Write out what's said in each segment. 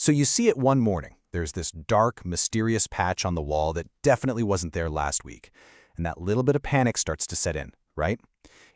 So you see it one morning. There's this dark, mysterious patch on the wall that definitely wasn't there last week. And that little bit of panic starts to set in, right?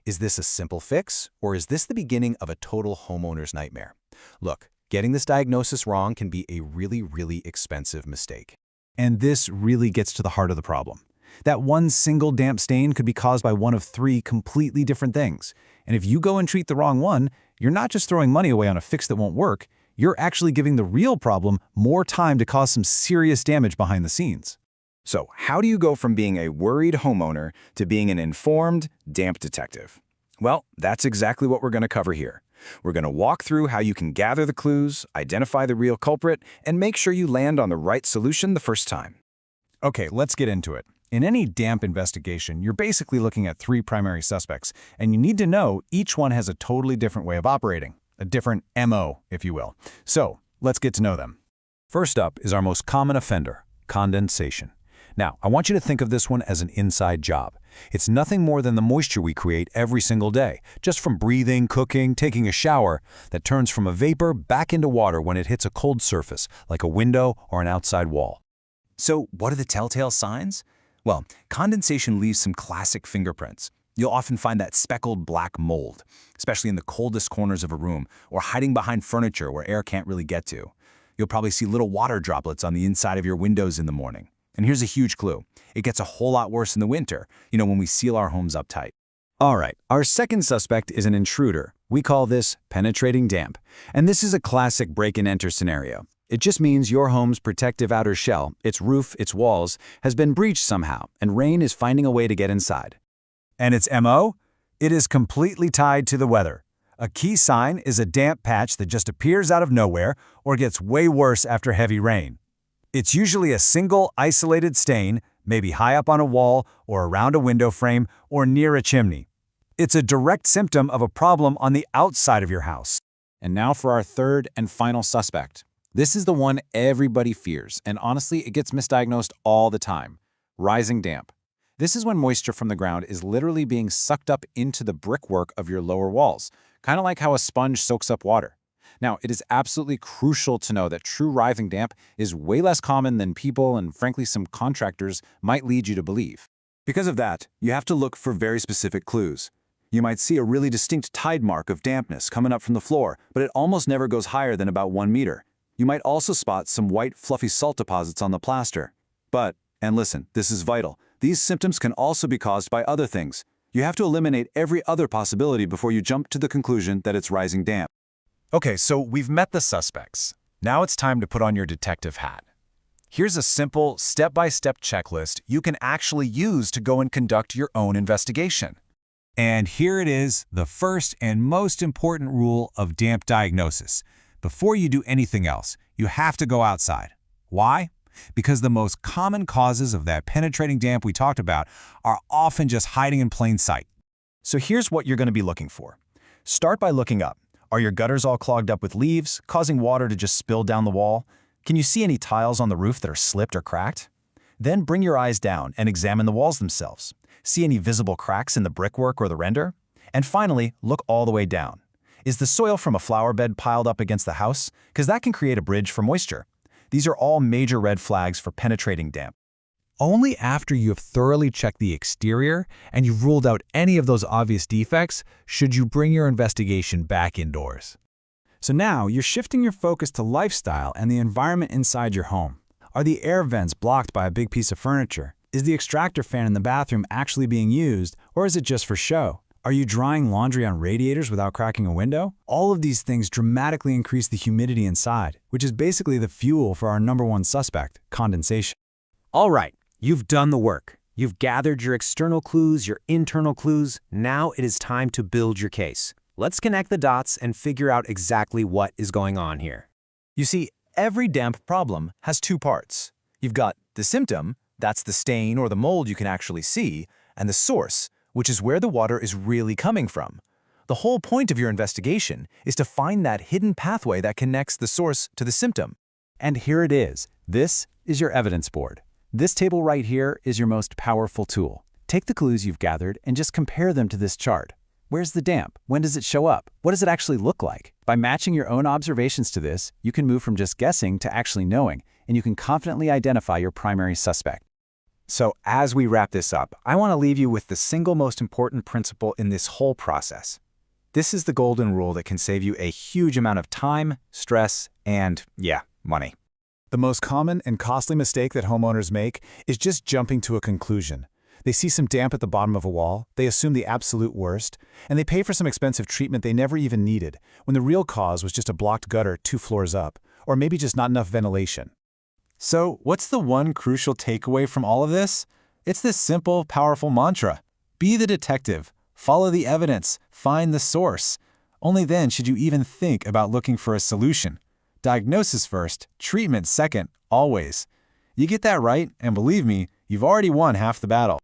Is this a simple fix, or is this the beginning of a total homeowner's nightmare? Look, getting this diagnosis wrong can be a really, really expensive mistake. And this really gets to the heart of the problem. That one single damp stain could be caused by one of three completely different things. And if you go and treat the wrong one, you're not just throwing money away on a fix that won't work, you're actually giving the real problem more time to cause some serious damage behind the scenes. So how do you go from being a worried homeowner to being an informed damp detective? Well, that's exactly what we're going to cover here. We're going to walk through how you can gather the clues, identify the real culprit, and make sure you land on the right solution the first time. Okay, let's get into it. In any damp investigation, you're basically looking at three primary suspects, and you need to know each one has a totally different way of operating, a different MO, if you will. So, let's get to know them. First up is our most common offender, condensation. Now, I want you to think of this one as an inside job. It's nothing more than the moisture we create every single day, just from breathing, cooking, taking a shower, that turns from a vapor back into water when it hits a cold surface, like a window or an outside wall. So what are the telltale signs? Well, condensation leaves some classic fingerprints. You'll often find that speckled black mold, especially in the coldest corners of a room or hiding behind furniture where air can't really get to. You'll probably see little water droplets on the inside of your windows in the morning. And here's a huge clue. It gets a whole lot worse in the winter, when we seal our homes up tight. All right, our second suspect is an intruder. We call this penetrating damp. And this is a classic break-and-enter scenario. It just means your home's protective outer shell, its roof, its walls, has been breached somehow, and rain is finding a way to get inside. And its MO? It is completely tied to the weather. A key sign is a damp patch that just appears out of nowhere or gets way worse after heavy rain. It's usually a single, isolated stain, maybe high up on a wall or around a window frame or near a chimney. It's a direct symptom of a problem on the outside of your house. And now for our third and final suspect. This is the one everybody fears, and honestly, it gets misdiagnosed all the time. Rising damp. This is when moisture from the ground is literally being sucked up into the brickwork of your lower walls, kind of like how a sponge soaks up water. Now, it is absolutely crucial to know that true rising damp is way less common than people and frankly some contractors might lead you to believe. Because of that, you have to look for very specific clues. You might see a really distinct tide mark of dampness coming up from the floor, but it almost never goes higher than about 1 meter. You might also spot some white, fluffy salt deposits on the plaster. But, and listen, this is vital, these symptoms can also be caused by other things. You have to eliminate every other possibility before you jump to the conclusion that it's rising damp. Okay, so we've met the suspects. Now it's time to put on your detective hat. Here's a simple, step-by-step checklist you can actually use to go and conduct your own investigation. And here it is, the first and most important rule of damp diagnosis. Before you do anything else, you have to go outside. Why? Because the most common causes of that penetrating damp we talked about are often just hiding in plain sight. So here's what you're going to be looking for. Start by looking up. Are your gutters all clogged up with leaves, causing water to just spill down the wall? Can you see any tiles on the roof that are slipped or cracked? Then bring your eyes down and examine the walls themselves. See any visible cracks in the brickwork or the render? And finally, look all the way down. Is the soil from a flower bed piled up against the house? Because that can create a bridge for moisture. These are all major red flags for penetrating damp. Only after you have thoroughly checked the exterior and you've ruled out any of those obvious defects should you bring your investigation back indoors. So now you're shifting your focus to lifestyle and the environment inside your home. Are the air vents blocked by a big piece of furniture? Is the extractor fan in the bathroom actually being used, or is it just for show? Are you drying laundry on radiators without cracking a window? All of these things dramatically increase the humidity inside, which is basically the fuel for our #1 suspect, condensation. All right, you've done the work. You've gathered your external clues, your internal clues. Now it is time to build your case. Let's connect the dots and figure out exactly what is going on here. You see, every damp problem has two parts. You've got the symptom, that's the stain or the mold you can actually see, and the source, which is where the water is really coming from. The whole point of your investigation is to find that hidden pathway that connects the source to the symptom. And here it is. This is your evidence board. This table right here is your most powerful tool. Take the clues you've gathered and just compare them to this chart. Where's the damp? When does it show up? What does it actually look like? By matching your own observations to this, you can move from just guessing to actually knowing, and you can confidently identify your primary suspect. So as we wrap this up, I want to leave you with the single most important principle in this whole process. This is the golden rule that can save you a huge amount of time, stress, and, yeah, money. The most common and costly mistake that homeowners make is just jumping to a conclusion. They see some damp at the bottom of a wall, they assume the absolute worst, and they pay for some expensive treatment they never even needed, when the real cause was just a blocked gutter 2 floors up, or maybe just not enough ventilation. So, what's the one crucial takeaway from all of this? It's this simple, powerful mantra. Be the detective. Follow the evidence. Find the source. Only then should you even think about looking for a solution. Diagnosis first, treatment second, always. You get that right, and believe me, you've already won half the battle.